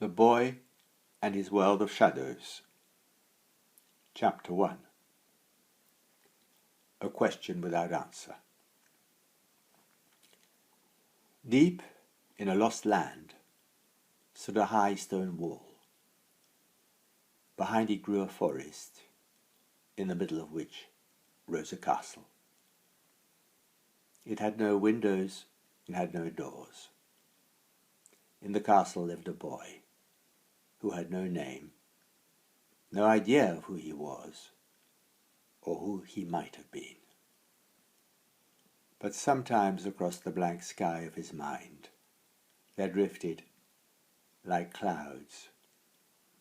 The Boy and His World of Shadows. Chapter 1. A Question Without Answer. Deep in a lost land stood a high stone wall. Behind it grew a forest, in the middle of which rose a castle. It had no windows and had no doors. In the castle lived a boy who had no name, no idea of who he was, or who he might have been. But sometimes across the blank sky of his mind there drifted, like clouds,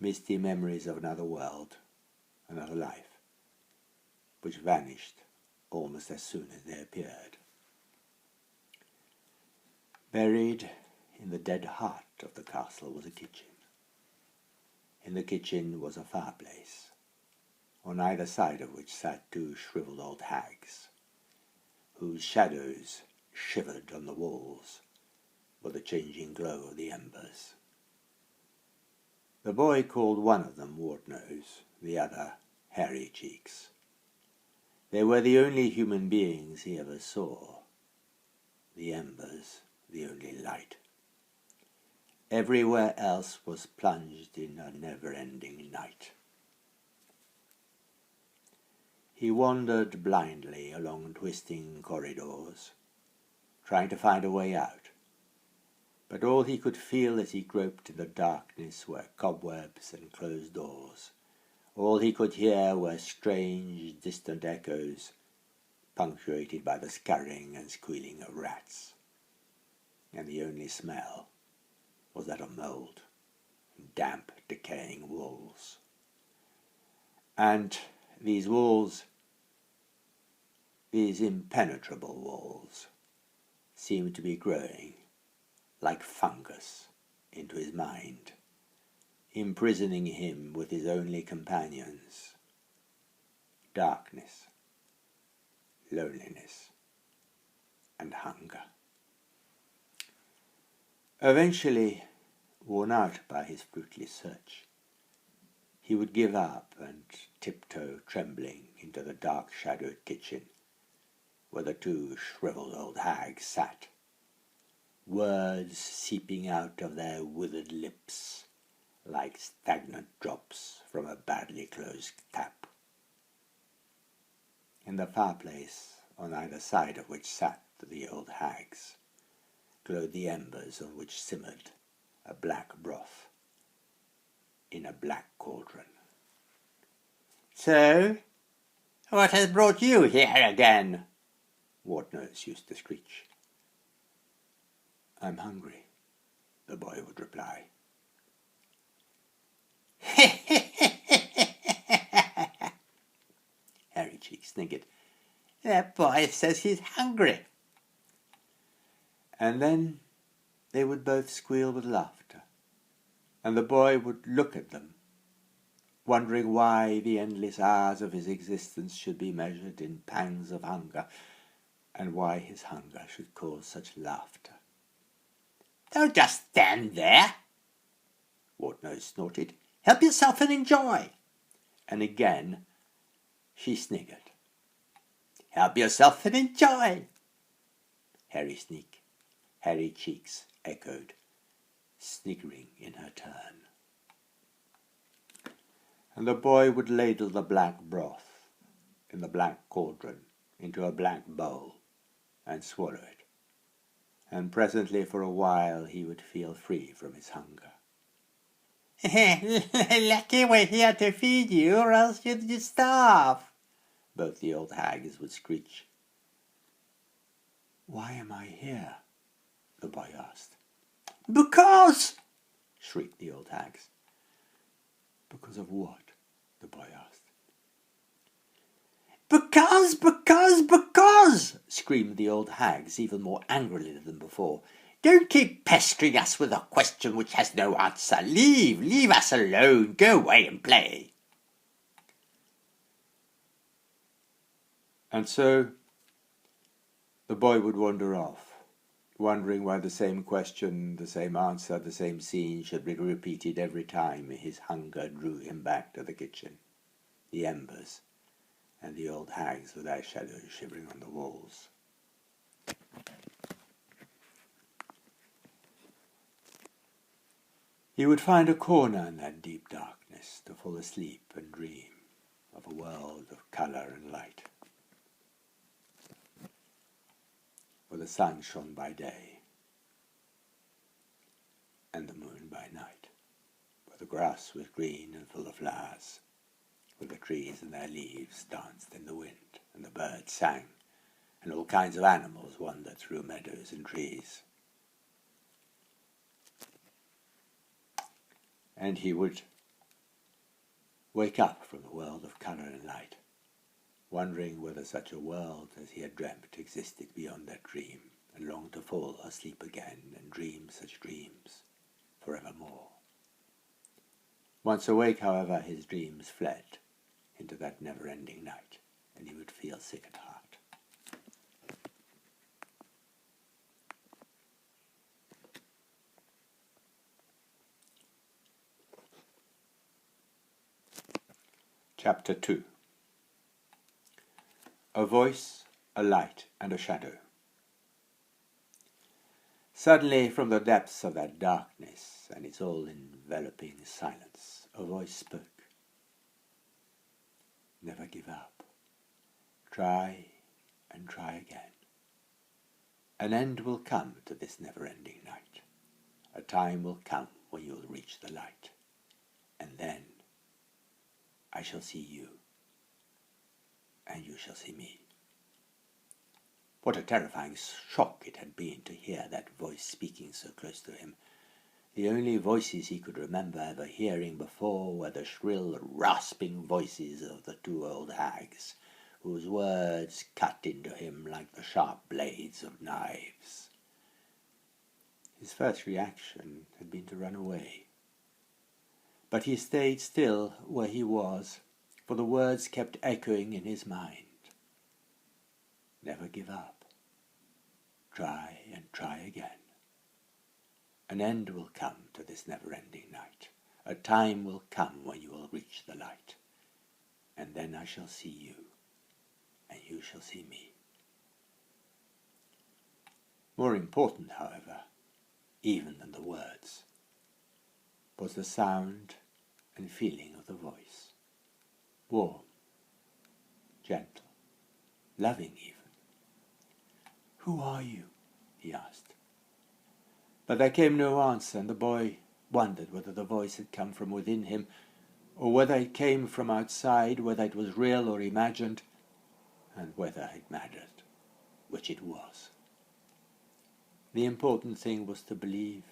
misty memories of another world, another life, which vanished almost as soon as they appeared. Buried in the dead heart of the castle was a kitchen. In the kitchen was a fireplace, on either side of which sat two shriveled old hags, whose shadows shivered on the walls with the changing glow of the embers. The boy called one of them Wart-Nose, the other Hairy Cheeks. They were the only human beings he ever saw, the embers the only light. Everywhere else was plunged in a never-ending night. He wandered blindly along twisting corridors, trying to find a way out, but all he could feel as he groped in the darkness were cobwebs and closed doors. All he could hear were strange, distant echoes, punctuated by the scurrying and squealing of rats. And the only smell was that of mould, damp, decaying walls. And these walls, these impenetrable walls, seemed to be growing like fungus into his mind, imprisoning him with his only companions: darkness, loneliness, and hunger. Eventually, worn out by his fruitless search, he would give up and tiptoe trembling into the dark-shadowed kitchen, where the two shriveled old hags sat, words seeping out of their withered lips like stagnant drops from a badly closed tap. In the fireplace, on either side of which sat the old hags, glowed the embers on which simmered a black broth in a black cauldron. "So, what has brought you here again?" Wart-Nose used to screech. "I'm hungry," the boy would reply. Hairy Cheeks snickered. "That boy says he's hungry." And then they would both squeal with laughter, and the boy would look at them, wondering why the endless hours of his existence should be measured in pangs of hunger, and why his hunger should cause such laughter. "Don't just stand there," Wart-Nose snorted. "Help yourself and enjoy." And again she sniggered. "Help yourself and enjoy." Hairy Cheeks echoed, sniggering in her turn. And the boy would ladle the black broth in the black cauldron into a black bowl and swallow it, and presently for a while he would feel free from his hunger. "Lucky we're here to feed you, or else you'd starve," both the old hags would screech. "Why am I here?" the boy asked. "Because!" shrieked the old hags. "Because of what?" the boy asked. Because!" screamed the old hags even more angrily than before. "Don't keep pestering us with a question which has no answer. Leave us alone. Go away and play." And so the boy would wander off, wondering why the same question, the same answer, the same scene should be repeated every time his hunger drew him back to the kitchen, the embers, and the old hags with their shadows shivering on the walls. He would find a corner in that deep darkness to fall asleep and dream of a world of colour and light, where the sun shone by day and the moon by night, where the grass was green and full of flowers, where the trees and their leaves danced in the wind, and the birds sang, and all kinds of animals wandered through meadows and trees. And he would wake up from the world of colour and light, wondering whether such a world as he had dreamt existed beyond that dream, and longed to fall asleep again and dream such dreams forevermore. Once awake, however, his dreams fled into that never-ending night, and he would feel sick at heart. Chapter 2. A voice, a light, and a shadow. Suddenly, from the depths of that darkness and its all-enveloping silence, a voice spoke. Never give up. Try and try again. An end will come to this never-ending night. A time will come when you will reach the light, and then I shall see you, and you shall see me. What a terrifying shock it had been to hear that voice speaking so close to him. The only voices he could remember ever hearing before were the shrill, rasping voices of the two old hags, whose words cut into him like the sharp blades of knives. His first reaction had been to run away. But he stayed still where he was, for the words kept echoing in his mind. Never give up. Try and try again. An end will come to this never-ending night. A time will come when you will reach the light, and then I shall see you, and you shall see me. More important, however, even than the words, was the sound and feeling of the voice. Warm, gentle, loving even. "Who are you?" he asked. But there came no answer, and the boy wondered whether the voice had come from within him, or whether it came from outside, whether it was real or imagined, and whether it mattered, which it was. The important thing was to believe,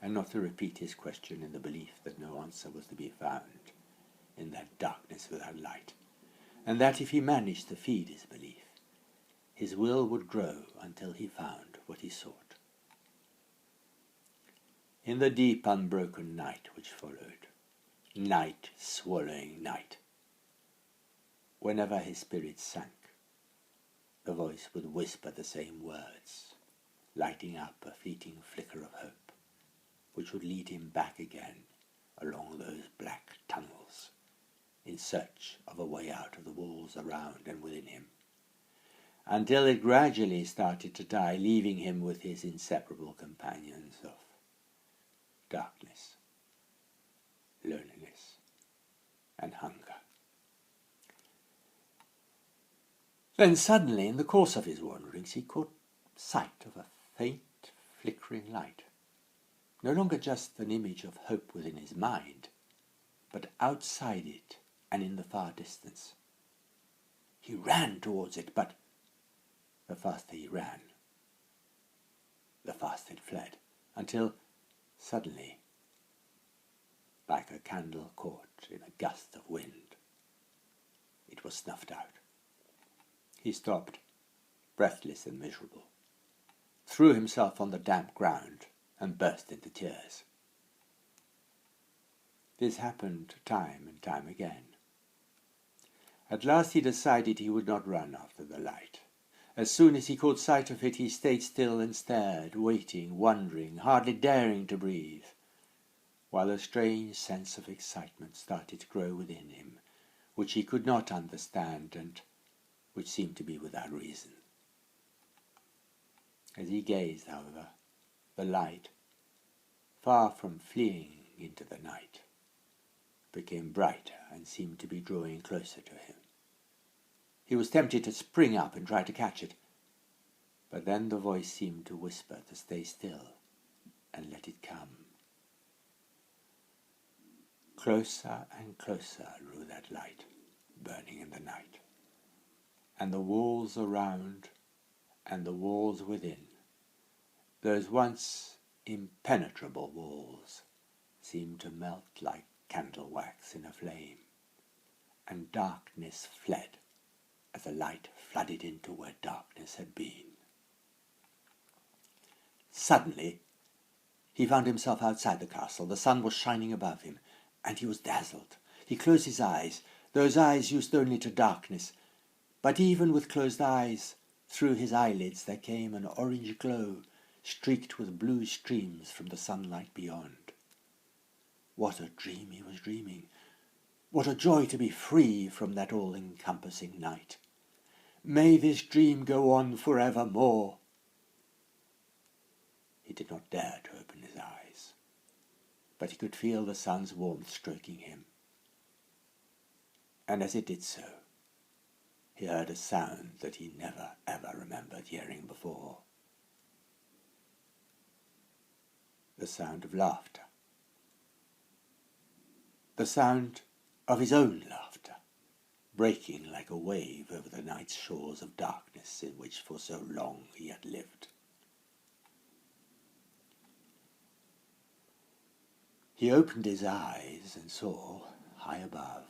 and not to repeat his question in the belief that no answer was to be found in that darkness without light, and that if he managed to feed his belief, his will would grow until he found what he sought. In the deep, unbroken night which followed, night swallowing night, whenever his spirit sank, the voice would whisper the same words, lighting up a fleeting flicker of hope, which would lead him back again along those black tunnels, in search of a way out of the walls around and within him, until it gradually started to die, leaving him with his inseparable companions of darkness, loneliness, and hunger. Then suddenly, in the course of his wanderings, he caught sight of a faint, flickering light, no longer just an image of hope within his mind, but outside it and in the far distance. He ran towards it, but the faster he ran, the faster it fled, until suddenly, like a candle caught in a gust of wind, it was snuffed out. He stopped, breathless and miserable, threw himself on the damp ground, and burst into tears. This happened time and time again. At last he decided he would not run after the light, As soon as he caught sight of it, he stayed still and stared, waiting, wondering, hardly daring to breathe, while a strange sense of excitement started to grow within him, which he could not understand and which seemed to be without reason. As he gazed, however, the light, far from fleeing into the night, became brighter and seemed to be drawing closer to him. He was tempted to spring up and try to catch it, but then the voice seemed to whisper to stay still and let it come. Closer and closer grew that light, burning in the night, and the walls around and the walls within, those once impenetrable walls, seemed to melt like candle wax in a flame, and darkness fled as the light flooded into where darkness had been. Suddenly, he found himself outside the castle. The sun was shining above him, and he was dazzled. He closed his eyes, those eyes used only to darkness, but even with closed eyes, through his eyelids there came an orange glow, streaked with blue streams from the sunlight beyond. What a dream he was dreaming! What a joy to be free from that all-encompassing night! May this dream go on forevermore! He did not dare to open his eyes, but he could feel the sun's warmth stroking him. And as he did so, he heard a sound that he never ever remembered hearing before. The sound of laughter. The sound of his own laughter, breaking like a wave over the night's shores of darkness in which for so long he had lived. He opened his eyes and saw, high above,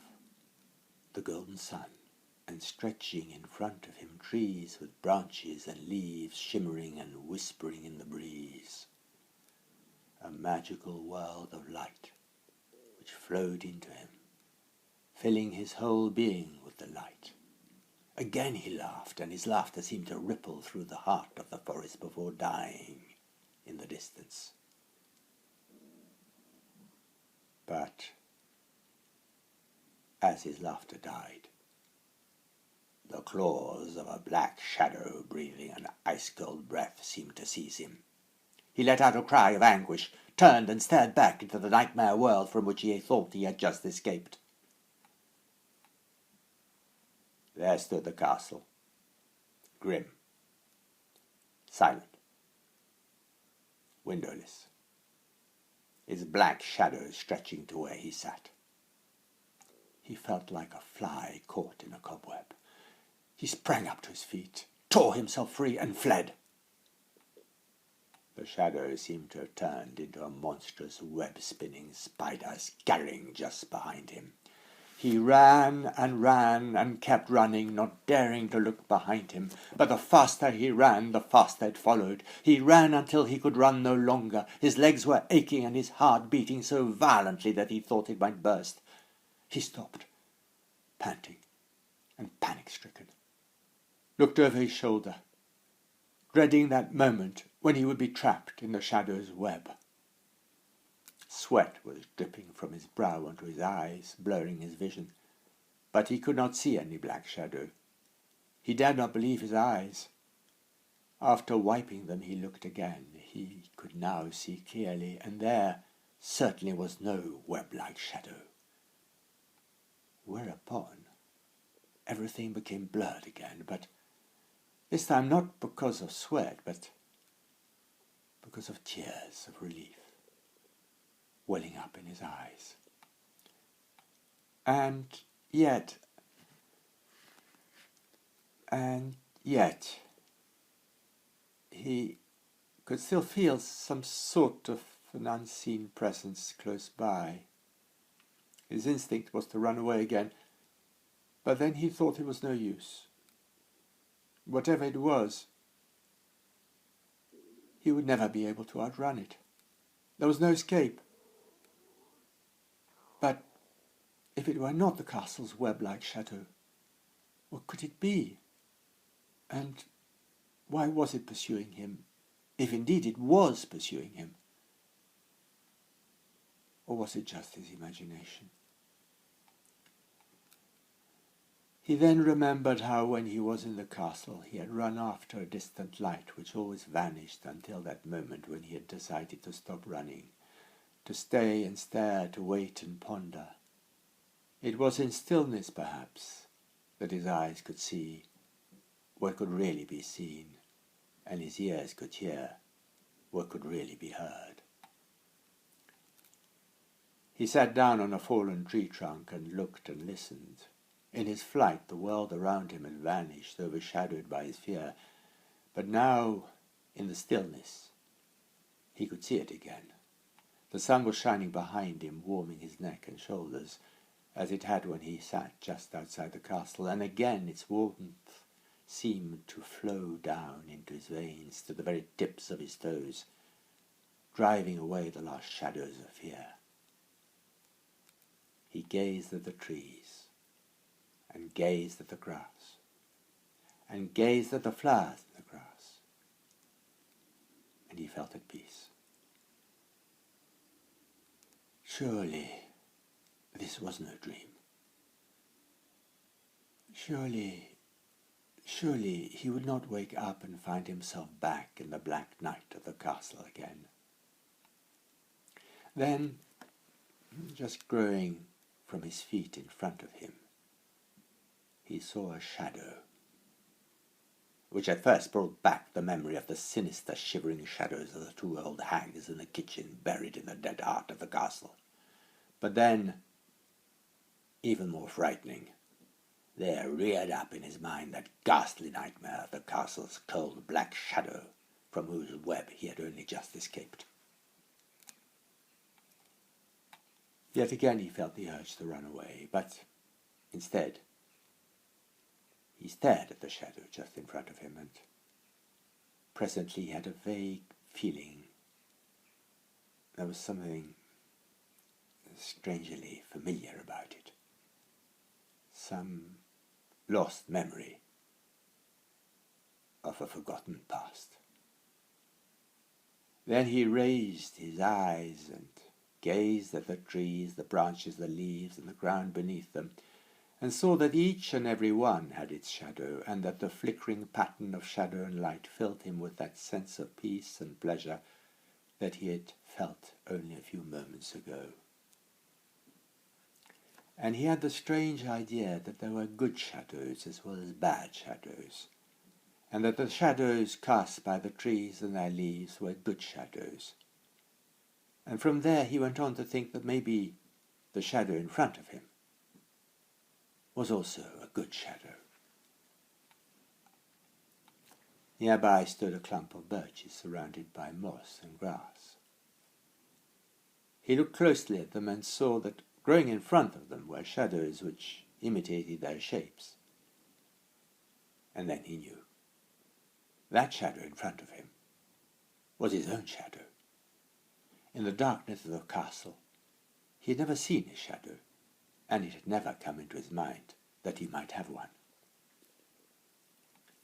the golden sun, and stretching in front of him trees with branches and leaves shimmering and whispering in the breeze. A magical world of light which flowed into him, filling his whole being with the light. Again he laughed, and his laughter seemed to ripple through the heart of the forest before dying in the distance. But as his laughter died, the claws of a black shadow breathing an ice-cold breath seemed to seize him. He let out a cry of anguish, turned and stared back into the nightmare world from which he thought he had just escaped. There stood the castle, grim, silent, windowless, its black shadow stretching to where he sat. He felt like a fly caught in a cobweb. He sprang up to his feet, tore himself free, and fled. The shadow seemed to have turned into a monstrous web-spinning spider scurrying just behind him. He ran and kept running, not daring to look behind him. But the faster he ran, the faster it followed. He ran until he could run no longer. His legs were aching and his heart beating so violently that he thought it might burst. He stopped, panting and panic-stricken, looked over his shoulder, dreading that moment when he would be trapped in the shadow's web. Sweat was dripping from his brow onto his eyes, blurring his vision, but he could not see any black shadow. He dared not believe his eyes. After wiping them, he looked again. He could now see clearly, and there certainly was no web-like shadow. Whereupon everything became blurred again, but this time not because of sweat, but because of tears of relief welling up in his eyes. And yet, he could still feel some sort of an unseen presence close by. His instinct was to run away again, but then he thought it was no use. Whatever it was, he would never be able to outrun it. There was no escape. But if it were not the castle's web-like shadow, what could it be? And Why was it pursuing him, if indeed it was pursuing him? Or was it just his imagination? He then remembered how when he was in the castle he had run after a distant light which always vanished until that moment when he had decided to stop running, to stay and stare, to wait and ponder. It was in stillness, perhaps, that his eyes could see what could really be seen, and his ears could hear what could really be heard. He sat down on a fallen tree trunk and looked and listened. In his flight, the world around him had vanished, overshadowed by his fear. But now, in the stillness, he could see it again. The sun was shining behind him, warming his neck and shoulders, as it had when he sat just outside the castle, and again its warmth seemed to flow down into his veins, to the very tips of his toes, driving away the last shadows of fear. He gazed at the trees, and gazed at the grass, and gazed at the flowers in the grass, and he felt at peace. Surely this was no dream. Surely he would not wake up and find himself back in the black night of the castle again. Then, just growing from his feet in front of him, he saw a shadow, which at first brought back the memory of the sinister shivering shadows of the two old hags in the kitchen buried in the dead heart of the castle. But then, even more frightening, there reared up in his mind that ghastly nightmare of the castle's cold black shadow from whose web he had only just escaped. Yet again he felt the urge to run away, but instead he stared at the shadow just in front of him, and presently he had a vague feeling there was something strangely familiar about it. Some lost memory of a forgotten past. Then he raised his eyes and gazed at the trees, the branches, the leaves, and the ground beneath them, and saw that each and every one had its shadow, and that the flickering pattern of shadow and light filled him with that sense of peace and pleasure that he had felt only a few moments ago. And he had the strange idea that there were good shadows as well as bad shadows, and that the shadows cast by the trees and their leaves were good shadows. And from there he went on to think that maybe the shadow in front of him was also a good shadow. Nearby stood a clump of birches surrounded by moss and grass. He looked closely at them and saw that growing in front of them were shadows which imitated their shapes. And then he knew. That shadow in front of him was his own shadow. In the darkness of the castle, he had never seen his shadow, and it had never come into his mind that he might have one.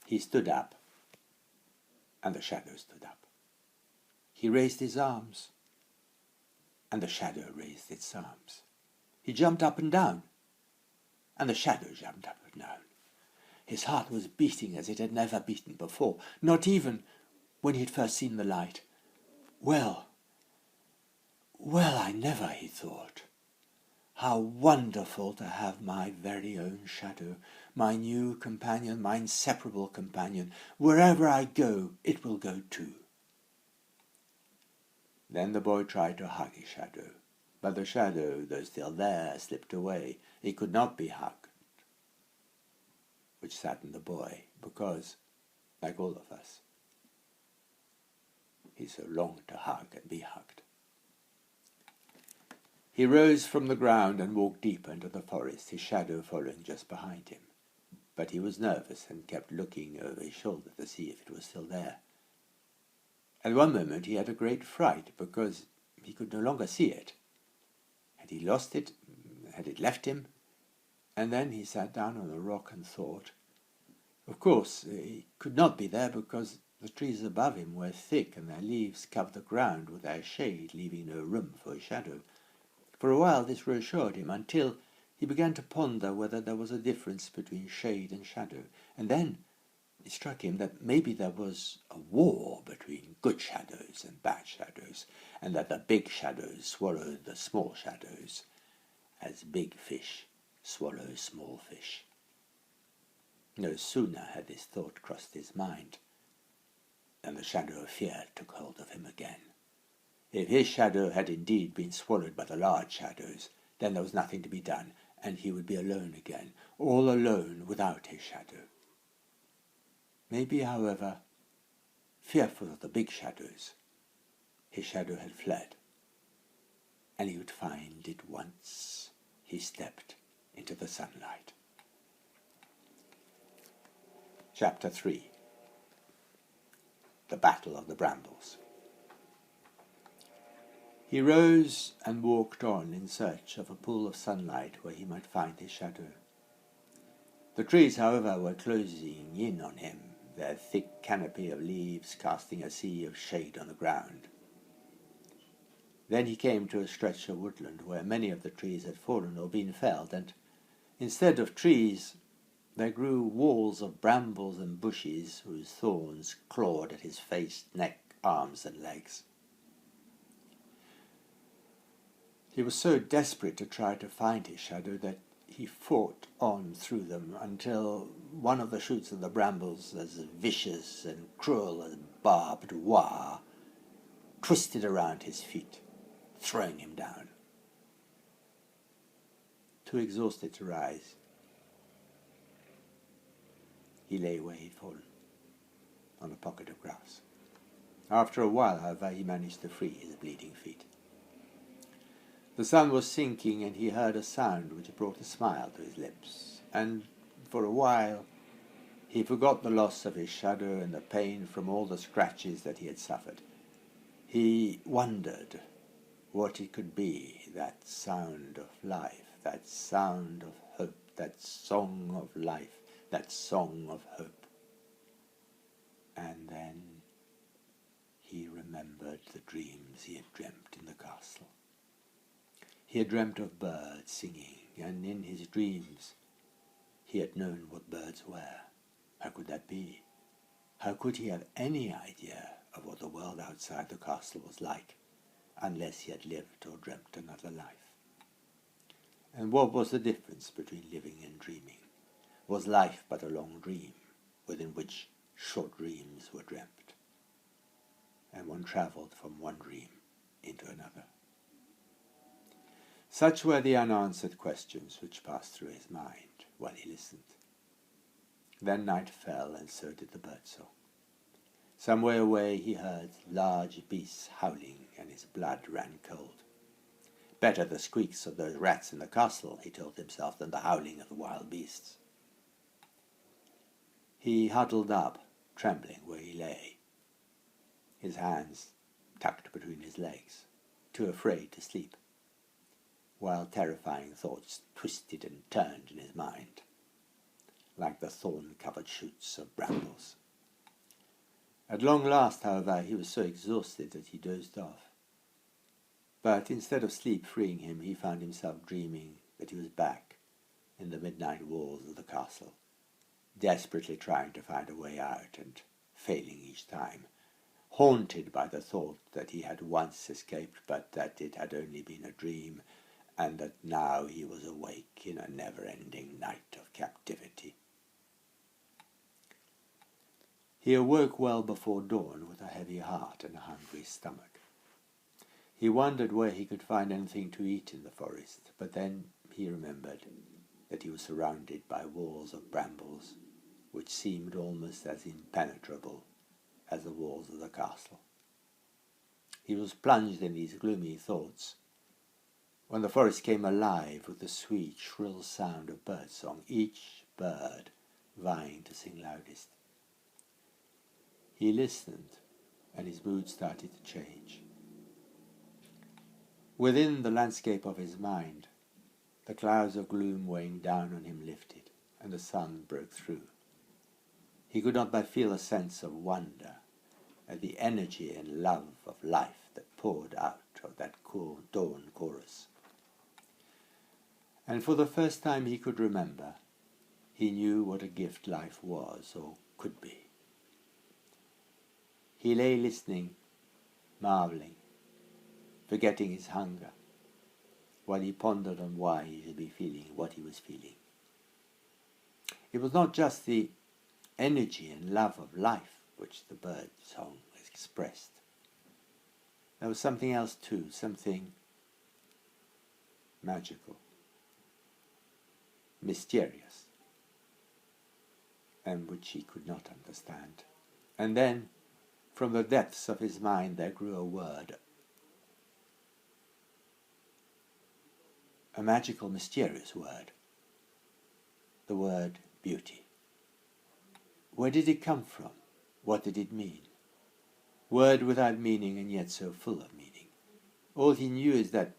He stood up, and the shadow stood up. He raised his arms, and the shadow raised its arms. He jumped up and down, and the shadow jumped up and down. His heart was beating as it had never beaten before, not even when he had first seen the light. Well, I never, he thought. How wonderful to have my very own shadow, my new companion, my inseparable companion. Wherever I go, it will go too. Then the boy tried to hug his shadow, but the shadow, though still there, slipped away. It could not be hugged, which saddened the boy, because, like all of us, he so longed to hug and be hugged. He rose from the ground and walked deeper into the forest, his shadow following just behind him. But he was nervous and kept looking over his shoulder to see if it was still there. At one moment he had a great fright because he could no longer see it. Had he lost it? Had it left him? And then he sat down on a rock and thought, Of course, he could not be there because the trees above him were thick and their leaves covered the ground with their shade, leaving no room for a shadow. For a while this reassured him, until he began to ponder whether there was a difference between shade and shadow. And then it struck him that maybe there was a war between good shadows and bad shadows, and that the big shadows swallowed the small shadows, as big fish swallow small fish. No sooner had this thought crossed his mind than the shadow of fear took hold of him again. If his shadow had indeed been swallowed by the large shadows, then there was nothing to be done, and he would be alone again, all alone without his shadow. Maybe, however, fearful of the big shadows, his shadow had fled, and he would find it once he stepped into the sunlight. Chapter 3. The Battle of the Brambles. He rose and walked on in search of a pool of sunlight where he might find his shadow. The trees, however, were closing in on him, their thick canopy of leaves casting a sea of shade on the ground. Then he came to a stretch of woodland where many of the trees had fallen or been felled, and instead of trees there grew walls of brambles and bushes whose thorns clawed at his face, neck, arms, and legs. He was so desperate to try to find his shadow that he fought on through them until one of the shoots of the brambles, as vicious and cruel as barbed wire, twisted around his feet, throwing him down. Too exhausted to rise, he lay where he had fallen, on a pocket of grass. After a while, however, he managed to free his bleeding feet. The sun was sinking, and he heard a sound which brought a smile to his lips, and for a while he forgot the loss of his shadow and the pain from all the scratches that he had suffered. He wondered what it could be, that sound of life, that sound of hope, that song of life, that song of hope. And then he remembered the dreams he had dreamt in the castle. He had dreamt of birds singing, and in his dreams he had known what birds were. How could that be? How could he have any idea of what the world outside the castle was like, unless he had lived or dreamt another life? And what was the difference between living and dreaming? Was life but a long dream, within which short dreams were dreamt? And one travelled from one dream into another. Such were the unanswered questions which passed through his mind while he listened. Then night fell, and so did the birdsong. Some way away he heard large beasts howling, and his blood ran cold. Better the squeaks of those rats in the castle, he told himself, than the howling of the wild beasts. He huddled up, trembling where he lay, his hands tucked between his legs, too afraid to sleep, while terrifying thoughts twisted and turned in his mind, like the thorn-covered shoots of brambles. At long last, however, he was so exhausted that he dozed off. But instead of sleep freeing him, he found himself dreaming that he was back in the midnight walls of the castle, desperately trying to find a way out and failing each time, haunted by the thought that he had once escaped, but that it had only been a dream, and that now he was awake in a never-ending night of captivity. He awoke well before dawn with a heavy heart and a hungry stomach. He wondered where he could find anything to eat in the forest, but then he remembered that he was surrounded by walls of brambles, which seemed almost as impenetrable as the walls of the castle. He was plunged in these gloomy thoughts when the forest came alive with the sweet, shrill sound of birdsong, each bird vying to sing loudest. He listened, and his mood started to change. Within the landscape of his mind, the clouds of gloom weighing down on him lifted, and the sun broke through. he could not but feel a sense of wonder at the energy and love of life that poured out of that cool dawn chorus. And for the first time he could remember, he knew what a gift life was or could be. He lay listening, marvelling, forgetting his hunger, while he pondered on why he should be feeling what he was feeling. It was not just the energy and love of life which the bird song expressed. There was something else too, something magical, mysterious, and which he could not understand. And then, from the depths of his mind, there grew a word, a magical, mysterious word, the word beauty. Where did it come from? What did it mean? Word without meaning and yet so full of meaning. All he knew is that,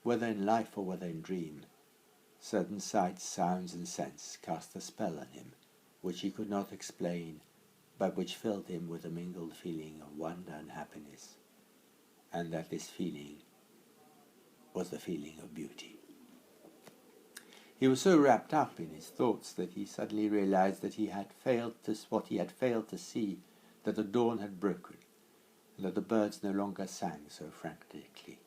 whether in life or whether in dream, certain sights, sounds and scents cast a spell on him, which he could not explain, but which filled him with a mingled feeling of wonder and happiness, and that this feeling was the feeling of beauty. He was so wrapped up in his thoughts that he suddenly realized that he had failed to see, that the dawn had broken, and that the birds no longer sang so frantically,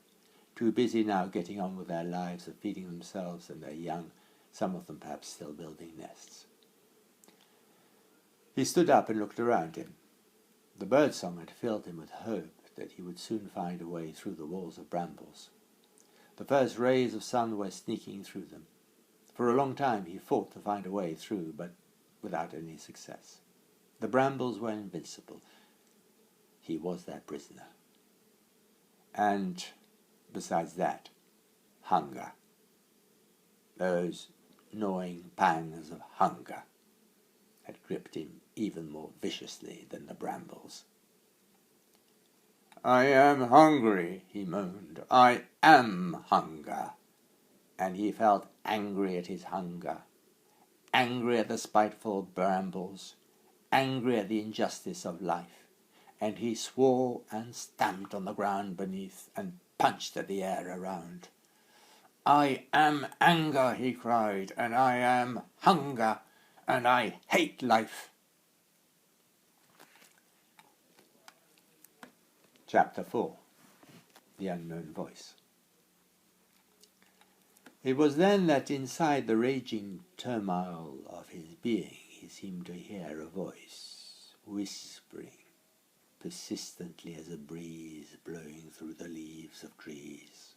too busy now getting on with their lives of feeding themselves and their young, some of them perhaps still building nests. He stood up and looked around him. The birdsong had filled him with hope that he would soon find a way through the walls of brambles. The first rays of sun were sneaking through them. For a long time he fought to find a way through, but without any success. The brambles were invincible. He was their prisoner. And, besides that, hunger. Those gnawing pangs of hunger had gripped him even more viciously than the brambles. "I am hungry," he moaned. "I am hunger." And he felt angry at his hunger, angry at the spiteful brambles, angry at the injustice of life, and he swore and stamped on the ground beneath and punched at the air around. "I am anger," he cried, "and I am hunger, and I hate life." Chapter 4. The Unknown Voice. It was then that inside the raging turmoil of his being he seemed to hear a voice, whispering persistently as a breeze blowing through the leaves of trees.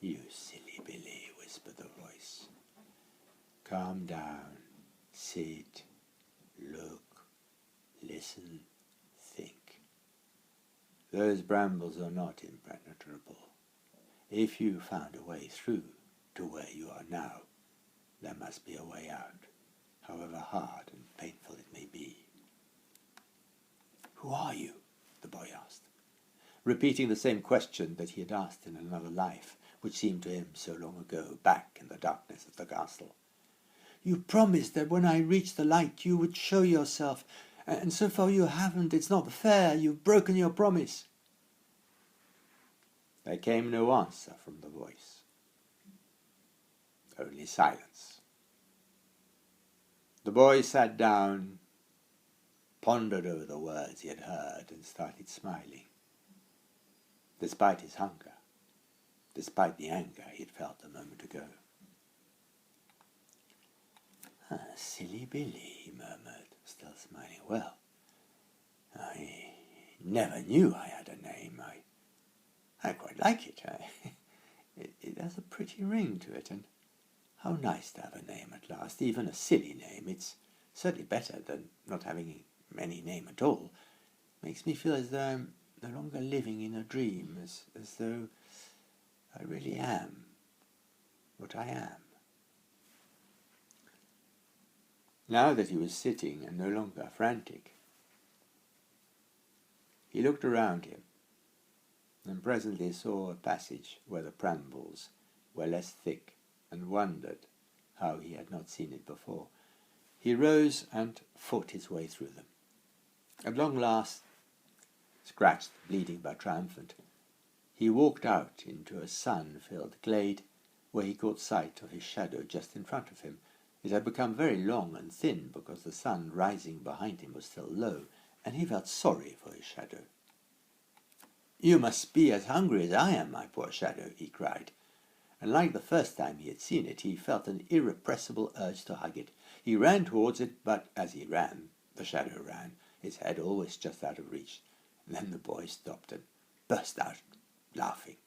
"You silly Billy," whispered the voice. "Calm down, sit, look, listen, think. Those brambles are not impenetrable. If you found a way through to where you are now, there must be a way out, however hard and painful it may be." "Who are you?" the boy asked, repeating the same question that he had asked in another life, which seemed to him so long ago, back in the darkness of the castle. "You promised that when I reached the light you would show yourself, and so far you haven't. It's not fair. You've broken your promise." There came no answer from the voice, only silence. The boy sat down, pondered over the words he had heard, and started smiling. Despite his hunger, despite the anger he had felt a moment ago. "Silly Billy," he murmured, still smiling. "Well, I never knew I had a name. I quite like it. It has a pretty ring to it, and how nice to have a name at last, even a silly name. It's certainly better than not having any name at all. Makes me feel as though I'm no longer living in a dream, as though I really am what I am." Now that he was sitting and no longer frantic, he looked around him and presently saw a passage where the brambles were less thick, and wondered how he had not seen it before. He rose and fought his way through them. At long last, scratched, bleeding but triumphant, he walked out into a sun-filled glade where he caught sight of his shadow just in front of him. It had become very long and thin because the sun rising behind him was still low, and he felt sorry for his shadow. "You must be as hungry as I am, my poor shadow," he cried. And like the first time he had seen it, he felt an irrepressible urge to hug it. He ran towards it, but as he ran, the shadow ran, his head always just out of reach. And then the boy stopped and burst out laughing.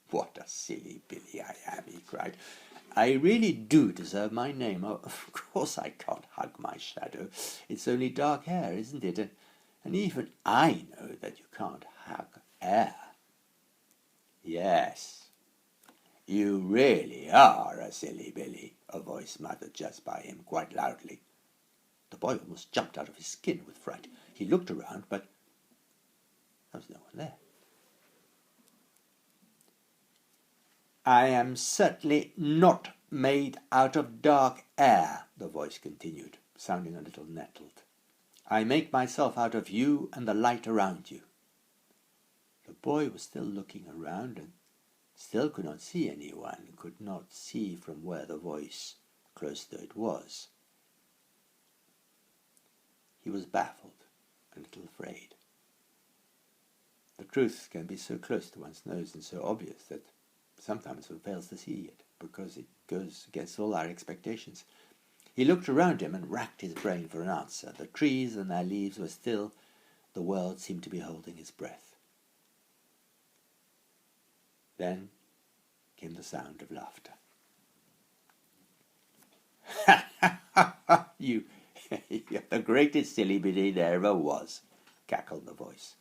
"What a silly Billy I am," he cried. "I really do deserve my name. Of course I can't hug my shadow. It's only dark hair, isn't it? And even I know that you can't hug air." "Yes, you really are a silly Billy," a voice muttered just by him, quite loudly. The boy almost jumped out of his skin with fright. He looked around, but there was no one there. "I am certainly not made out of dark air," the voice continued, sounding a little nettled. "I make myself out of you and the light around you." The boy was still looking around and still could not see anyone, could not see from where the voice, close though it was. He was baffled, a little afraid. The truth can be so close to one's nose and so obvious that sometimes one fails to see it, because it goes against all our expectations. He looked around him and racked his brain for an answer. The trees and their leaves were still. The world seemed to be holding its breath. Then came the sound of laughter. You're the greatest silly Billy there ever was," cackled the voice.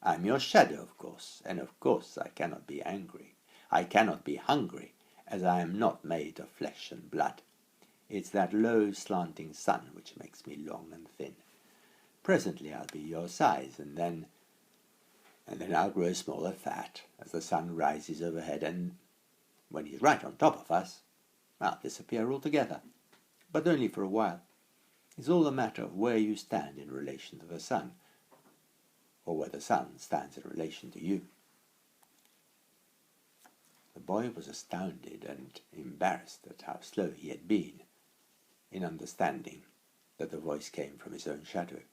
"I'm your shadow, of course, and of course I cannot be angry. I cannot be hungry, as I am not made of flesh and blood. It's that low slanting sun which makes me long and thin. Presently I'll be your size, and then I'll grow small and fat as the sun rises overhead, and when he's right on top of us, I'll disappear altogether. But only for a while. It's all a matter of where you stand in relation to the sun, or where the sun stands in relation to you." The boy was astounded and embarrassed at how slow he had been in understanding that the voice came from his own shadow.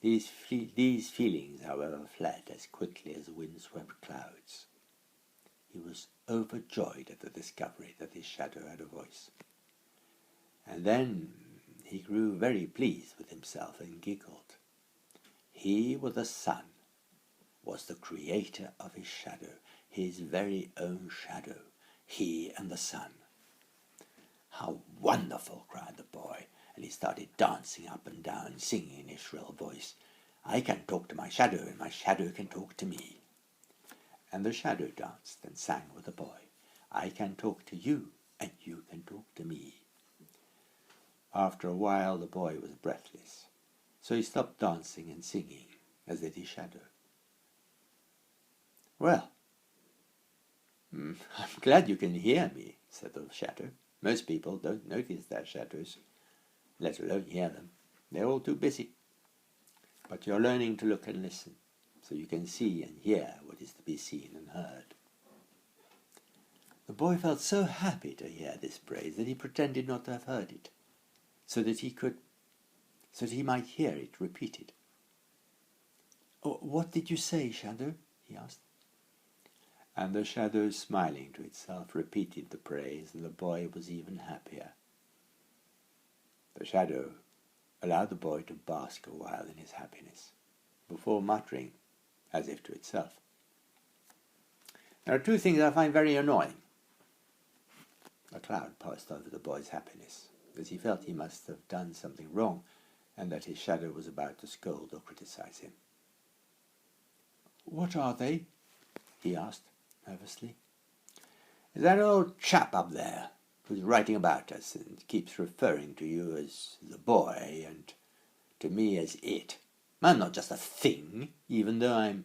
These feelings, however, fled as quickly as wind-swept clouds. He was overjoyed at the discovery that his shadow had a voice. And then he grew very pleased with himself and giggled. He, with the sun, was the creator of his shadow, his very own shadow, he and the sun. "How wonderful!" cried the boy, and he started dancing up and down, singing in his shrill voice, "I can talk to my shadow, and my shadow can talk to me." And the shadow danced and sang with the boy, "I can talk to you, and you can talk to me." After a while the boy was breathless, so he stopped dancing and singing, as did his shadow. "Well, I'm glad you can hear me," said the shadow. "Most people don't notice their shadows, let alone hear them. They're all too busy. But you're learning to look and listen, so you can see and hear what is to be seen and heard." The boy felt so happy to hear this praise that he pretended not to have heard it, so that he might hear it repeated. "Oh, what did you say, shadow?" he asked. And the shadow, smiling to itself, repeated the praise, and the boy was even happier. The shadow allowed the boy to bask a while in his happiness, before muttering, as if to itself, "There are two things I find very annoying." A cloud passed over the boy's happiness, as he felt he must have done something wrong, and that his shadow was about to scold or criticize him. "What are they?" he asked, nervously. "Is that old chap up there who's writing about us and keeps referring to you as the boy and to me as it. I'm not just a thing, even though I'm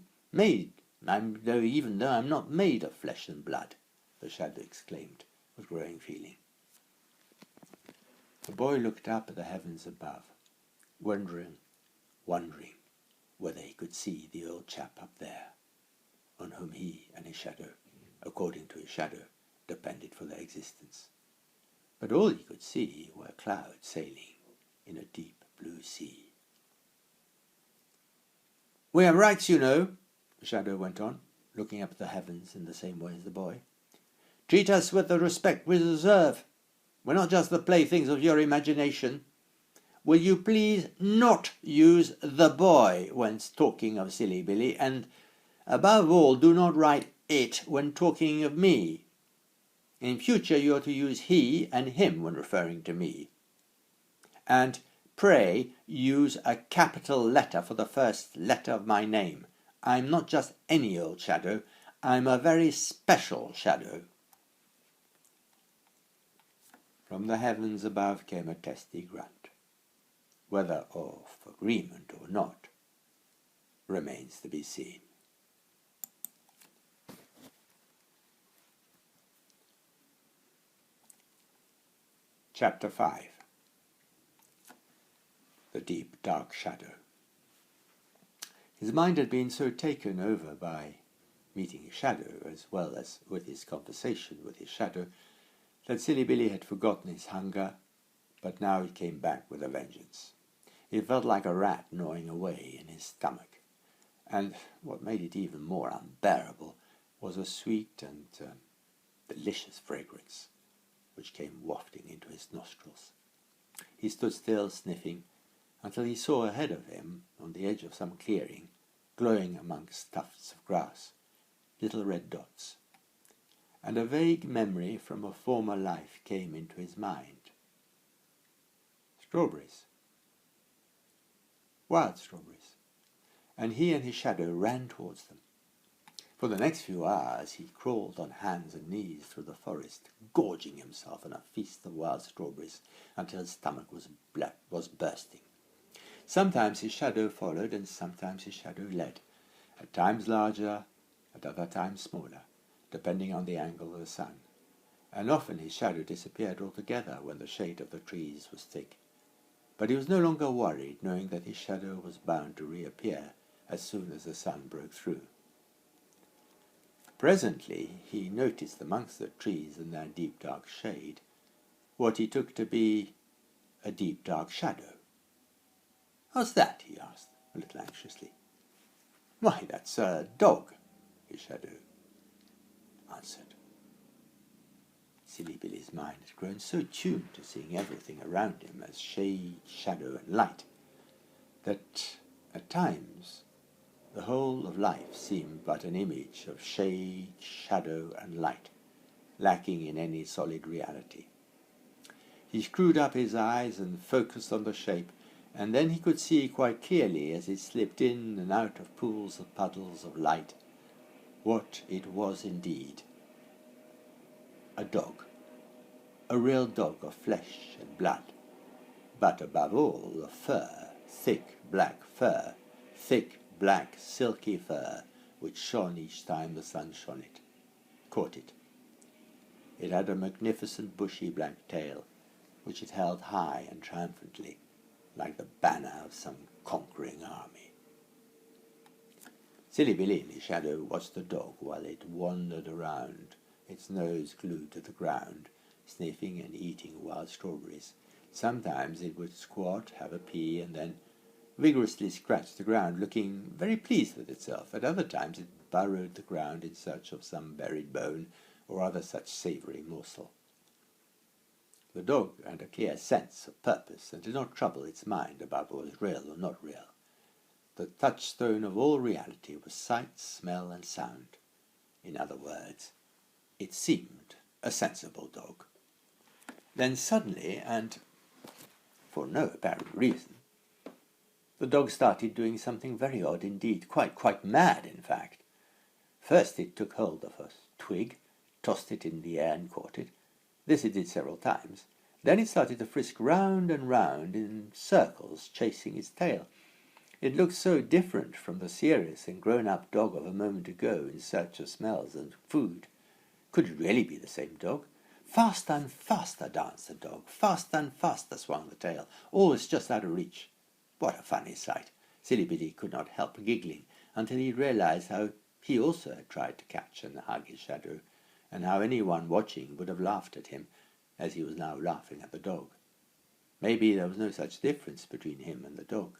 not made of flesh and blood," the shadow exclaimed with growing feeling. The boy looked up at the heavens above, wondering whether he could see the old chap up there, on whom he and his shadow, according to his shadow, depended for their existence. But all he could see were clouds sailing in a deep blue sea. "We have rights, you know," the shadow went on, looking up at the heavens in the same way as the boy. "Treat us with the respect we deserve. We're not just the playthings of your imagination. Will you please not use the boy when talking of Silly Billy, and above all, do not write it when talking of me. In future you are to use he and him when referring to me. And pray use a capital letter for the first letter of my name. I'm not just any old shadow, I'm a very special shadow." From the heavens above came a testy grunt. Whether of agreement or not remains to be seen. Chapter 5. The Deep Dark Shadow. His mind had been so taken over by meeting his shadow, as well as with his conversation with his shadow, that Silly Billy had forgotten his hunger, but now it came back with a vengeance. It felt like a rat gnawing away in his stomach, and what made it even more unbearable was a sweet and delicious fragrance which came wafting into his nostrils. He stood still, sniffing, until he saw ahead of him, on the edge of some clearing, glowing amongst tufts of grass, little red dots, and a vague memory from a former life came into his mind. Strawberries. Wild strawberries. And he and his shadow ran towards them. For the next few hours he crawled on hands and knees through the forest, gorging himself on a feast of wild strawberries until his stomach was bursting. Sometimes his shadow followed, and sometimes his shadow led, at times larger, at other times smaller, depending on the angle of the sun, and often his shadow disappeared altogether when the shade of the trees was thick. But he was no longer worried, knowing that his shadow was bound to reappear as soon as the sun broke through. Presently he noticed amongst the trees in their deep dark shade what he took to be a deep dark shadow. "How's that?" he asked, a little anxiously. "Why, that's a dog," his shadow answered. Silly Billy's mind had grown so tuned to seeing everything around him as shade, shadow, and light, that at times the whole of life seemed but an image of shade, shadow, and light, lacking in any solid reality. He screwed up his eyes and focused on the shape, and then he could see quite clearly, as it slipped in and out of pools of puddles of light, what it was indeed. A dog. A real dog of flesh and blood, but above all of fur, thick black fur, thick black silky fur, which shone each time the sun caught it. It had a magnificent bushy black tail, which it held high and triumphantly, like the banner of some conquering army. Silly Billy in his shadow watched the dog while it wandered around, its nose glued to the ground, sniffing and eating wild strawberries. Sometimes it would squat, have a pee, and then vigorously scratch the ground, looking very pleased with itself. At other times it burrowed the ground in search of some buried bone or other such savoury morsel. The dog had a clear sense of purpose, and did not trouble its mind about what was real or not real. The touchstone of all reality was sight, smell, and sound. In other words, it seemed a sensible dog. Then suddenly, and for no apparent reason, the dog started doing something very odd indeed, quite mad, in fact. First it took hold of a twig, tossed it in the air and caught it. This it did several times. Then it started to frisk round and round in circles, chasing its tail. It looked so different from the serious and grown-up dog of a moment ago in search of smells and food. Could it really be the same dog? Faster and faster danced the dog, faster and faster swung the tail, always just out of reach. What a funny sight! Silly Billy could not help giggling until he realized how he also had tried to catch and hug his shadow, and how anyone watching would have laughed at him, as he was now laughing at the dog. Maybe there was no such difference between him and the dog.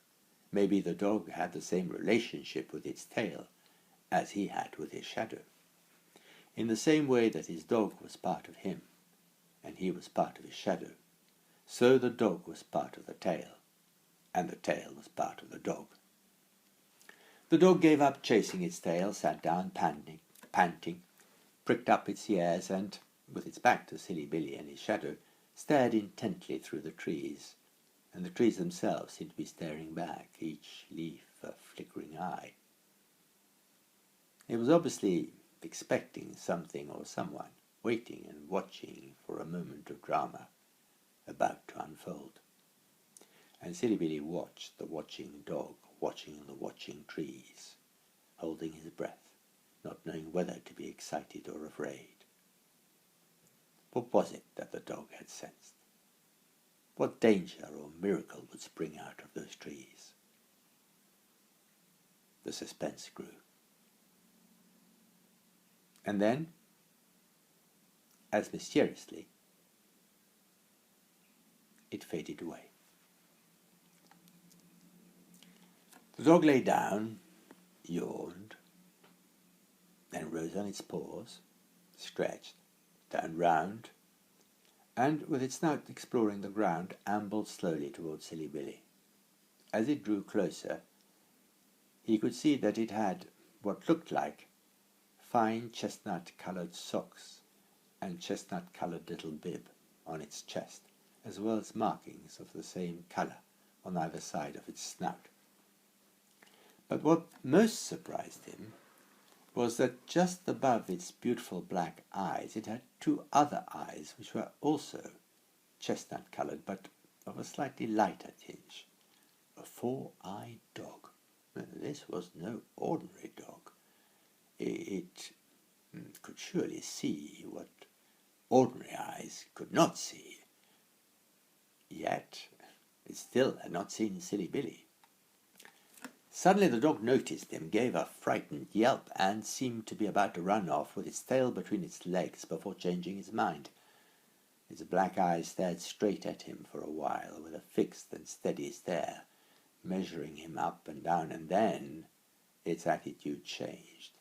Maybe the dog had the same relationship with its tail as he had with his shadow. In the same way that his dog was part of him, and he was part of his shadow, so the dog was part of the tail, and the tail was part of the dog. The dog gave up chasing its tail, sat down panting, pricked up its ears, and, with its back to Silly Billy and his shadow, stared intently through the trees, and the trees themselves seemed to be staring back, each leaf a flickering eye. It was obviously expecting something or someone, waiting and watching for a moment of drama about to unfold. And Silly Billy watched the watching dog, watching the watching trees, holding his breath, not knowing whether to be excited or afraid. What was it that the dog had sensed? What danger or miracle would spring out of those trees? The suspense grew. And then, as mysteriously, it faded away. The dog lay down, yawned, then rose on its paws, stretched, turned round, and, with its snout exploring the ground, ambled slowly towards Silly Billy. As it drew closer, he could see that it had what looked like fine chestnut-coloured socks and chestnut-coloured little bib on its chest, as well as markings of the same colour on either side of its snout. But what most surprised him was that just above its beautiful black eyes it had two other eyes which were also chestnut-coloured, but of a slightly lighter tinge. A four-eyed dog. This was no ordinary dog. It could surely see what ordinary eyes could not see. Yet it still had not seen Silly Billy. Suddenly the dog noticed him, gave a frightened yelp, and seemed to be about to run off with its tail between its legs before changing its mind. Its black eyes stared straight at him for a while with a fixed and steady stare, measuring him up and down, and then its attitude changed.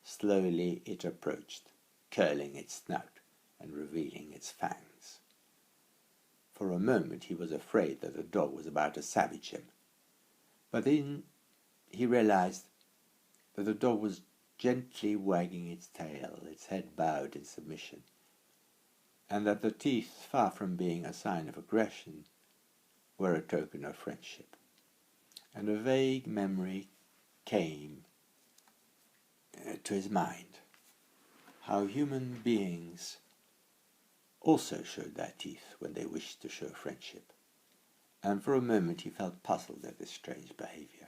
Slowly it approached, curling its snout and revealing its fangs. For a moment he was afraid that the dog was about to savage him, but then he realized that the dog was gently wagging its tail, its head bowed in submission, and that the teeth, far from being a sign of aggression, were a token of friendship. And a vague memory came to his mind, how human beings also showed their teeth when they wished to show friendship, and for a moment he felt puzzled at this strange behaviour,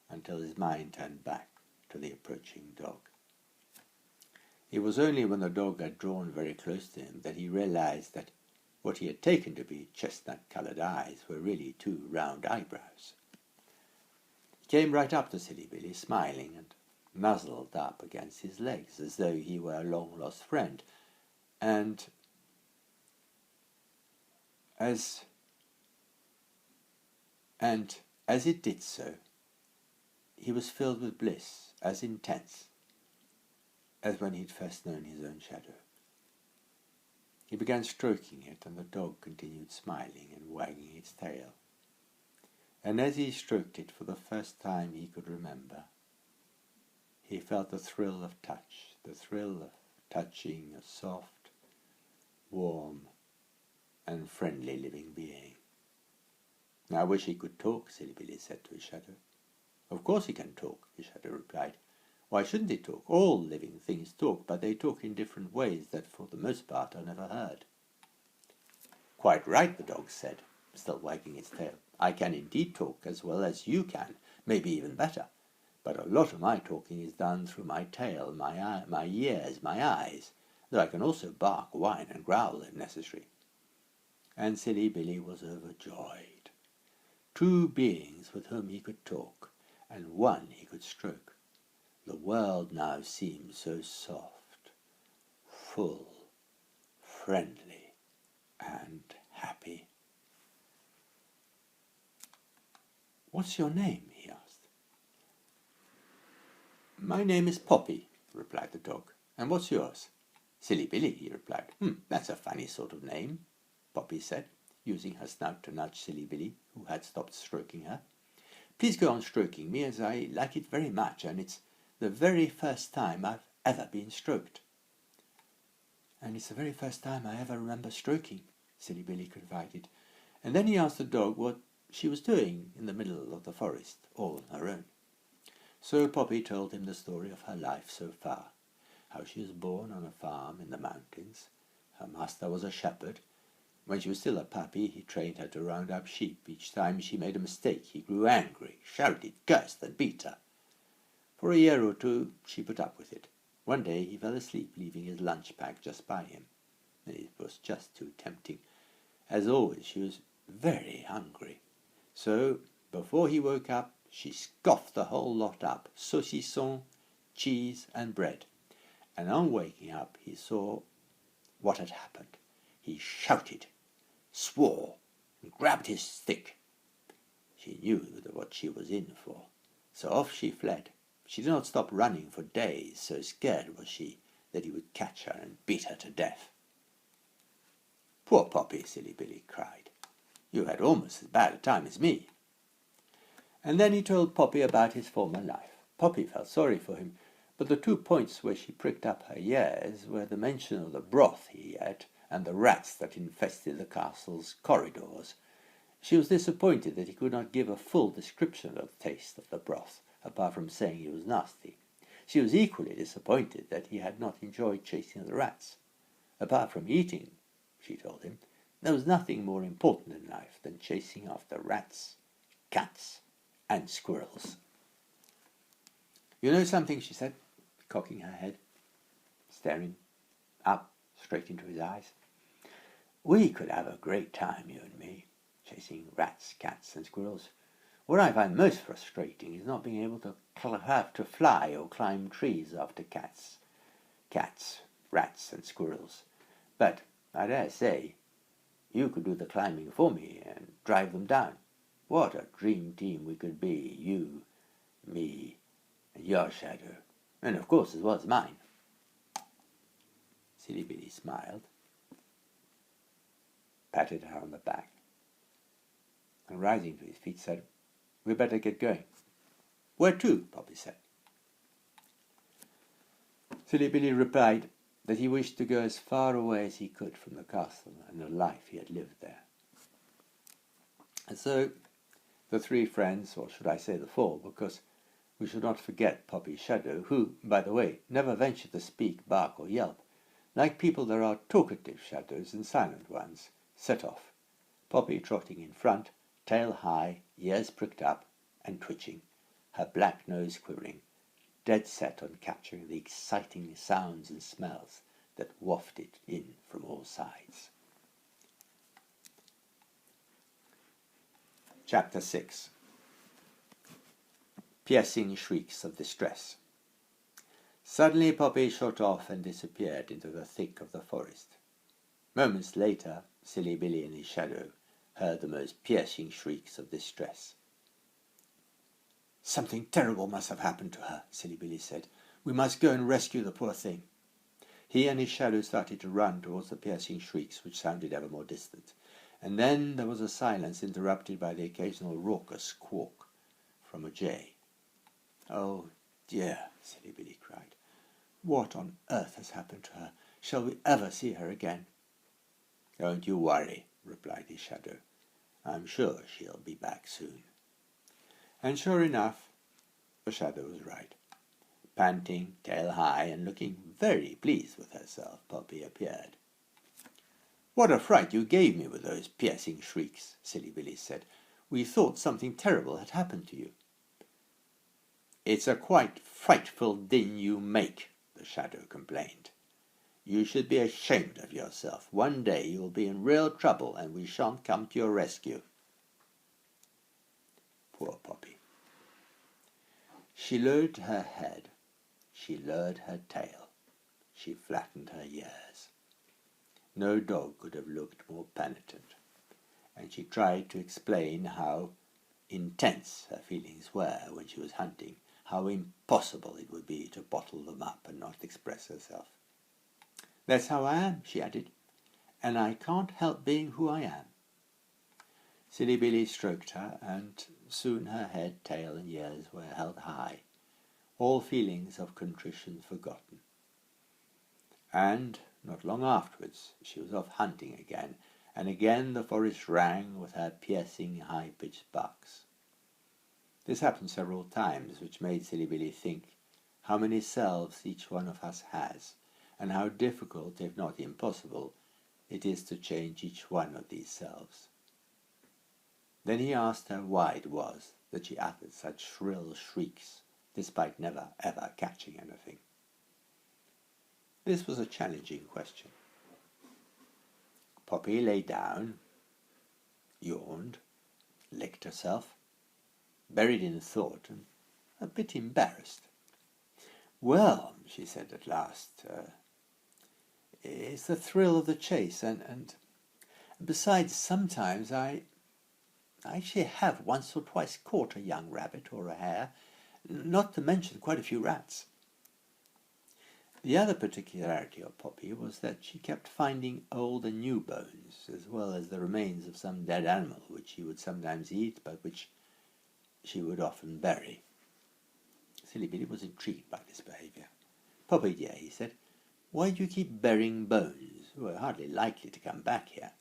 until his mind turned back to the approaching dog. It was only when the dog had drawn very close to him that he realized that what he had taken to be chestnut-coloured eyes were really two round eyebrows. He came right up to Silly Billy, smiling, and nuzzled up against his legs as though he were a long-lost friend, and as it did so, he was filled with bliss as intense as when he'd first known his own shadow. He began stroking it, and the dog continued smiling and wagging its tail. And as he stroked it for the first time he could remember, he felt the thrill of touch, the thrill of touching a soft, warm, and friendly living being. "I wish he could talk," Silly Billy said to his shadow. "Of course he can talk," his shadow replied. "Why shouldn't he talk? All living things talk, but they talk in different ways that for the most part are never heard." "Quite right," the dog said, still wagging its tail. "I can indeed talk as well as you can, maybe even better. But a lot of my talking is done through my tail, my ears, my eyes, though I can also bark, whine, and growl if necessary." And Silly Billy was overjoyed. 2 beings with whom he could talk, and 1 he could stroke. The world now seemed so soft, full, friendly, and happy. "What's your name?" he asked. "My name is Poppy," replied the dog. "And what's yours?" "Silly Billy," he replied. That's a funny sort of name," Poppy said, using her snout to nudge Silly Billy, who had stopped stroking her. "Please go on stroking me, as I like it very much, and it's the very first time I've ever been stroked." "And it's the very first time I ever remember stroking," Silly Billy confided. And then he asked the dog what she was doing in the middle of the forest, all on her own. So Poppy told him the story of her life so far, how she was born on a farm in the mountains. Her master was a shepherd. When she was still a puppy, he trained her to round up sheep. Each time she made a mistake, he grew angry, shouted, cursed, and beat her. For a year or 2, she put up with it. One day he fell asleep, leaving his lunch pack just by him. It was just too tempting. As always, she was very hungry. So, before he woke up, she scoffed the whole lot up, saucisson, cheese, and bread. And on waking up, he saw what had happened. He shouted, swore, and grabbed his stick. She knew what she was in for, so off she fled. She did not stop running for days, so scared was she that he would catch her and beat her to death. "Poor Poppy," Silly Billy cried. "You had almost as bad a time as me." And then he told Poppy about his former life. Poppy felt sorry for him, but the 2 points where she pricked up her ears were the mention of the broth he ate and the rats that infested the castle's corridors. She was disappointed that he could not give a full description of the taste of the broth, apart from saying it was nasty. She was equally disappointed that he had not enjoyed chasing the rats. Apart from eating, she told him, there was nothing more important in life than chasing after rats, cats, and squirrels. "You know something," she said, cocking her head, staring up straight into his eyes. "We could have a great time, you and me, chasing rats, cats, and squirrels. What I find most frustrating is not being able to have to fly or climb trees after cats, rats, and squirrels. But I dare say you could do the climbing for me and drive them down. What a dream team we could be, you, me, and your shadow, and of course as well as mine." Silly Billy smiled, patted her on the back, and rising to his feet said, "We'd better get going." "Where to?" Poppy said. Silly Billy replied that he wished to go as far away as he could from the castle and the life he had lived there. And so the 3 friends, or should I say the 4, because we should not forget Poppy's shadow, who, by the way, never ventured to speak, bark, or yelp. Like people, there are talkative shadows and silent ones, set off, Poppy trotting in front, tail high, ears pricked up and twitching, her black nose quivering, dead set on capturing the exciting sounds and smells that wafted in from all sides. Chapter 6. Piercing shrieks of distress. Suddenly Poppy shot off and disappeared into the thick of the forest. Moments later, Silly Billy and his shadow heard the most piercing shrieks of distress. "Something terrible must have happened to her," Silly Billy said. "We must go and rescue the poor thing." He and his shadow started to run towards the piercing shrieks, which sounded ever more distant. And then there was a silence interrupted by the occasional raucous squawk from a jay. "Oh dear," Silly Billy cried. "What on earth has happened to her? Shall we ever see her again?" "Don't you worry," replied his shadow. "I'm sure she'll be back soon." And sure enough, the shadow was right. Panting, tail high, and looking very pleased with herself, Poppy appeared. "What a fright you gave me with those piercing shrieks," Silly Billy said. "We thought something terrible had happened to you." "It's a quite frightful din you make," the shadow complained. You should be ashamed of yourself. One day you will be in real trouble, and we shan't come to your rescue." Poor Poppy. She lowered her head, she lowered her tail, she flattened her ears. No dog could have looked more penitent, and she tried to explain how intense her feelings were when she was hunting, how impossible it would be to bottle them up and not express herself. "That's how I am," she added, "and I can't help being who I am." Silly Billy stroked her, and soon her head, tail, and ears were held high, all feelings of contrition forgotten. And not long afterwards she was off hunting again, and again the forest rang with her piercing, high-pitched barks. This happened several times, which made Silly Billy think how many selves each one of us has, and how difficult, if not impossible, it is to change each one of these selves. Then he asked her why it was that she uttered such shrill shrieks, despite never ever catching anything. This was a challenging question. Poppy lay down, yawned, licked herself, buried in thought, and a bit embarrassed. "Well," she said at last, "it's the thrill of the chase, and besides, sometimes I actually have once or twice caught a young rabbit or a hare, not to mention quite a few rats." The other particularity of Poppy was that she kept finding old and new bones, as well as the remains of some dead animal, which she would sometimes eat, but which she would often bury. Silly Billy was intrigued by this behaviour. "Poppy dear," he said, "why do you keep burying bones? We're hardly likely to come back here."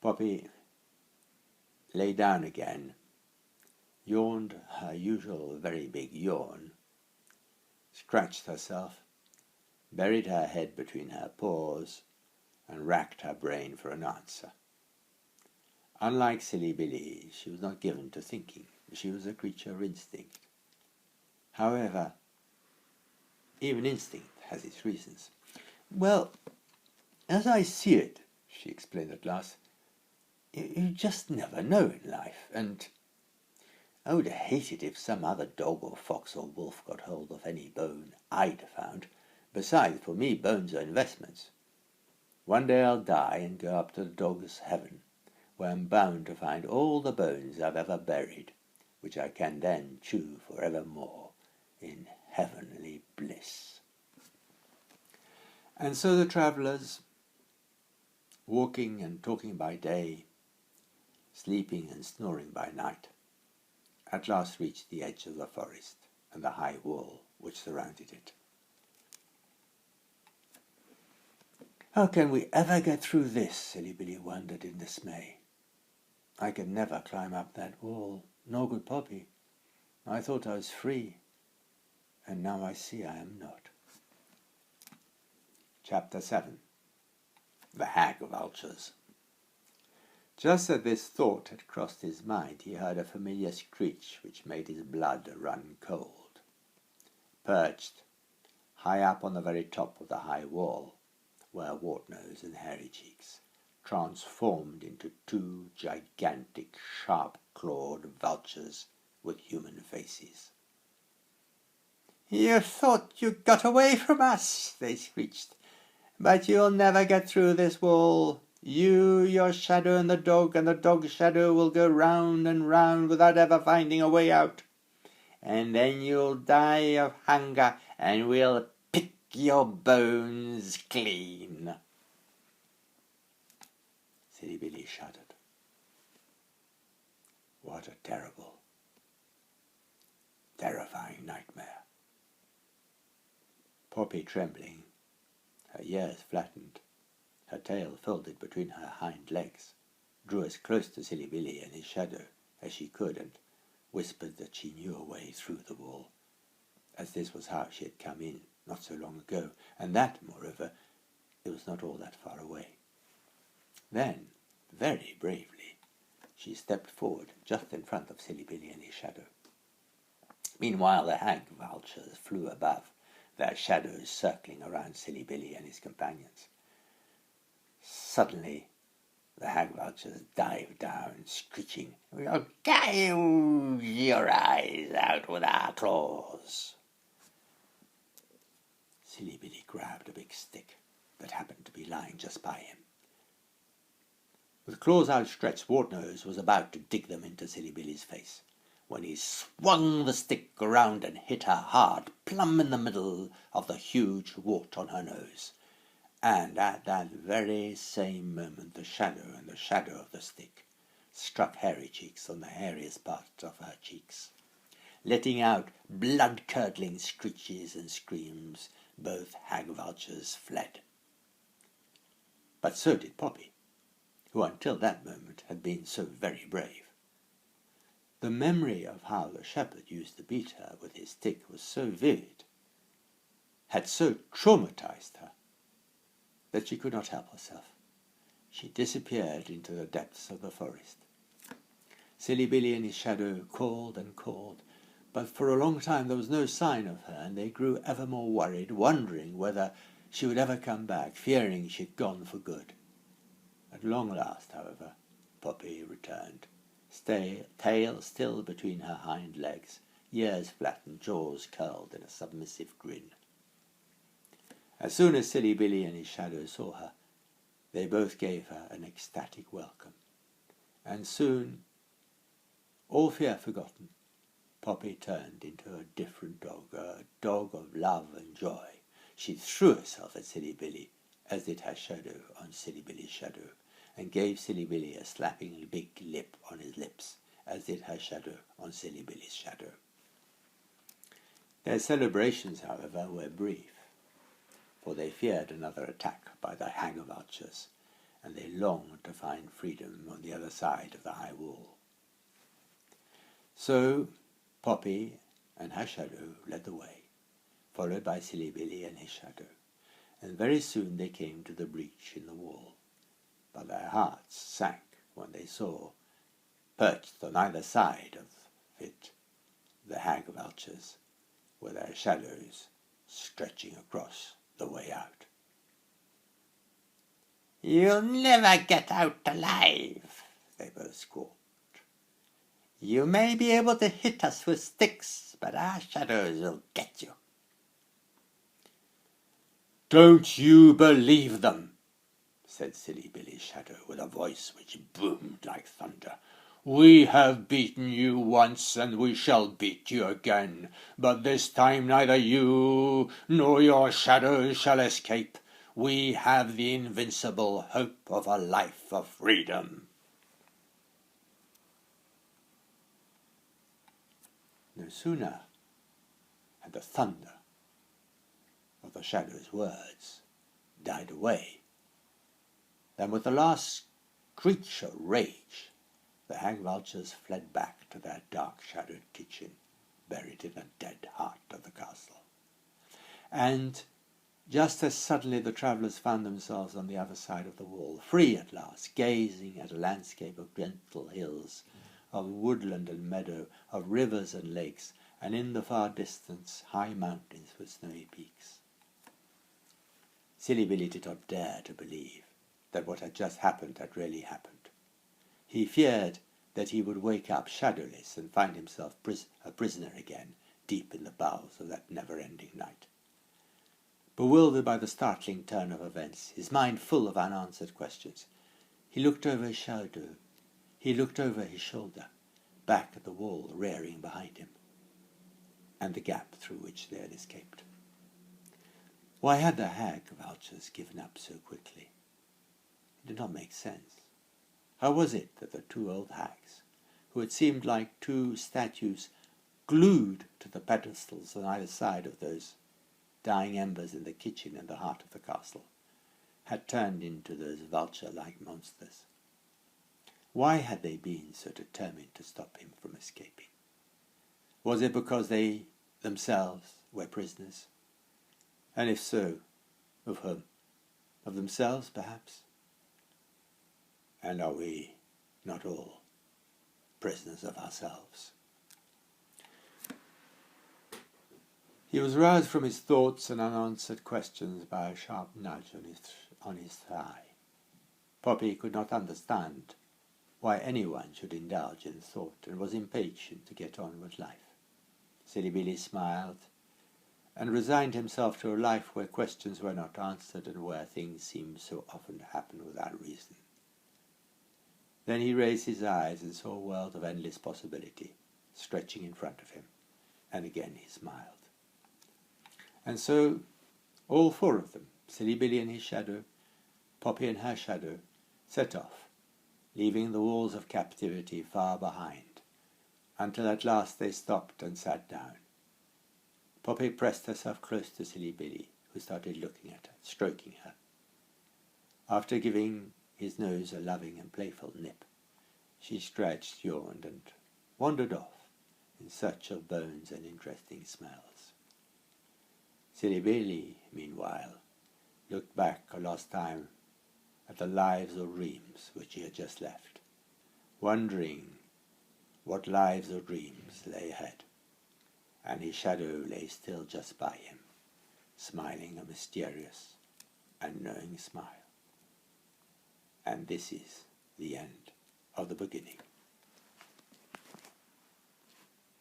Poppy lay down again, yawned her usual very big yawn, scratched herself, buried her head between her paws, and racked her brain for an answer. Unlike Silly Billy, she was not given to thinking. She was a creature of instinct. However, even instinct has its reasons. "Well, as I see it," she explained at last, you just never know in life, and I would hate it if some other dog or fox or wolf got hold of any bone I'd found. Besides, for me, bones are investments. One day I'll die and go up to the dog's heaven, where I'm bound to find all the bones I've ever buried, which I can then chew for evermore in heavenly bliss." And so the travellers, walking and talking by day, sleeping and snoring by night, at last reached the edge of the forest and the high wall which surrounded it. "How can we ever get through this?" Silly Billy wondered in dismay. "I can never climb up that wall, nor could Poppy. I thought I was free, and now I see I am not." Chapter 7. The Hag Vultures. Just as this thought had crossed his mind, he heard a familiar screech which made his blood run cold. Perched high up on the very top of the high wall were Wart-Nose and Hairy Cheeks, transformed into two gigantic, sharp-clawed vultures with human faces. "You thought you got away from us," they screeched, "but you'll never get through this wall. You, your shadow, and the dog's shadow will go round and round without ever finding a way out. And then you'll die of hunger, and we'll pick your bones clean." Silly Billy shuddered. What a terrible, terrifying nightmare. Poppy, trembling, her ears flattened, her tail folded between her hind legs, drew as close to Silly Billy and his shadow as she could, and whispered that she knew a way through the wall, as this was how she had come in not so long ago, and that, moreover, it was not all that far away. Then, very bravely, she stepped forward just in front of Silly Billy and his shadow. Meanwhile the hag vultures flew above, their shadows circling around Silly Billy and his companions. Suddenly, the hag vultures dived down, screeching, "We'll gouge your eyes out with our claws." Silly Billy grabbed a big stick that happened to be lying just by him. With claws outstretched, Wartnose was about to dig them into Silly Billy's face, when he swung the stick around and hit her hard, plumb in the middle of the huge wart on her nose. And at that very same moment the shadow and the shadow of the stick struck Hairy Cheeks on the hairiest part of her cheeks. Letting out blood-curdling screeches and screams, both hag vultures fled. But so did Poppy, who until that moment had been so very brave. The memory of how the shepherd used to beat her with his stick was so vivid, had so traumatized her, that she could not help herself. She disappeared into the depths of the forest. Silly Billy and his shadow called and called, but for a long time there was no sign of her, and they grew ever more worried, wondering whether she would ever come back, fearing she'd gone for good. At long last, however, Poppy returned, tail still between her hind legs, ears flattened, jaws curled in a submissive grin. As soon as Silly Billy and his shadow saw her, they both gave her an ecstatic welcome. And soon, all fear forgotten, Poppy turned into a different dog, a dog of love and joy. She threw herself at Silly Billy, as did her shadow on Silly Billy's shadow, and gave Silly Billy a slapping big lip on his lips, as did her shadow on Silly Billy's shadow. Their celebrations, however, were brief, for they feared another attack by the hag vultures, and they longed to find freedom on the other side of the high wall. So Poppy and her shadow led the way, followed by Silly Billy and his shadow, and very soon they came to the breach in the wall. But their hearts sank when they saw, perched on either side of it, the hag vultures, with their shadows stretching across the way out. "You'll never get out alive," they both squawked. "You may be able to hit us with sticks, but our shadows will get you." "Don't you believe them," said Silly Billy's shadow with a voice which boomed like thunder. "We have beaten you once, and we shall beat you again, but this time neither you nor your shadows shall escape. We have the invincible hope of a life of freedom." No sooner had the thunder of the shadow's words died away than with the last screech of rage the hag vultures fled back to their dark-shadowed kitchen, buried in the dead heart of the castle. And just as suddenly the travellers found themselves on the other side of the wall, free at last, gazing at a landscape of gentle hills, of woodland and meadow, of rivers and lakes, and in the far distance high mountains with snowy peaks. Silly Billy did not dare to believe that what had just happened had really happened. He feared that he would wake up shadowless and find himself a prisoner again, deep in the bowels of that never-ending night. Bewildered by the startling turn of events, his mind full of unanswered questions, he looked over his shadow. He looked over his shoulder, back at the wall rearing behind him, and the gap through which they had escaped. Why had the hag vultures given up so quickly? It did not make sense. How was it that the two old hags, who had seemed like two statues glued to the pedestals on either side of those dying embers in the kitchen and the heart of the castle, had turned into those vulture-like monsters? Why had they been so determined to stop him from escaping? Was it because they themselves were prisoners? And if so, of whom? Of themselves, perhaps? And are we not all prisoners of ourselves? He was roused from his thoughts and unanswered questions by a sharp nudge on his thigh. Poppy could not understand why anyone should indulge in thought, and was impatient to get on with life. Silly Billy smiled, and resigned himself to a life where questions were not answered and where things seemed so often to happen without reason. Then he raised his eyes and saw a world of endless possibility stretching in front of him, and again he smiled. And so all four of them, Silly Billy and his shadow, Poppy and her shadow, set off, leaving the walls of captivity far behind, until at last they stopped and sat down. Poppy pressed herself close to Silly Billy, who started looking at her, stroking her. After giving his nose a loving and playful nip, she stretched, yawned, and wandered off in search of bones and interesting smells. Silly Billy, meanwhile, looked back a last time at the lives or dreams which he had just left, wondering what lives or dreams lay ahead, and his shadow lay still just by him, smiling a mysterious and knowing smile. And this is the end of the beginning.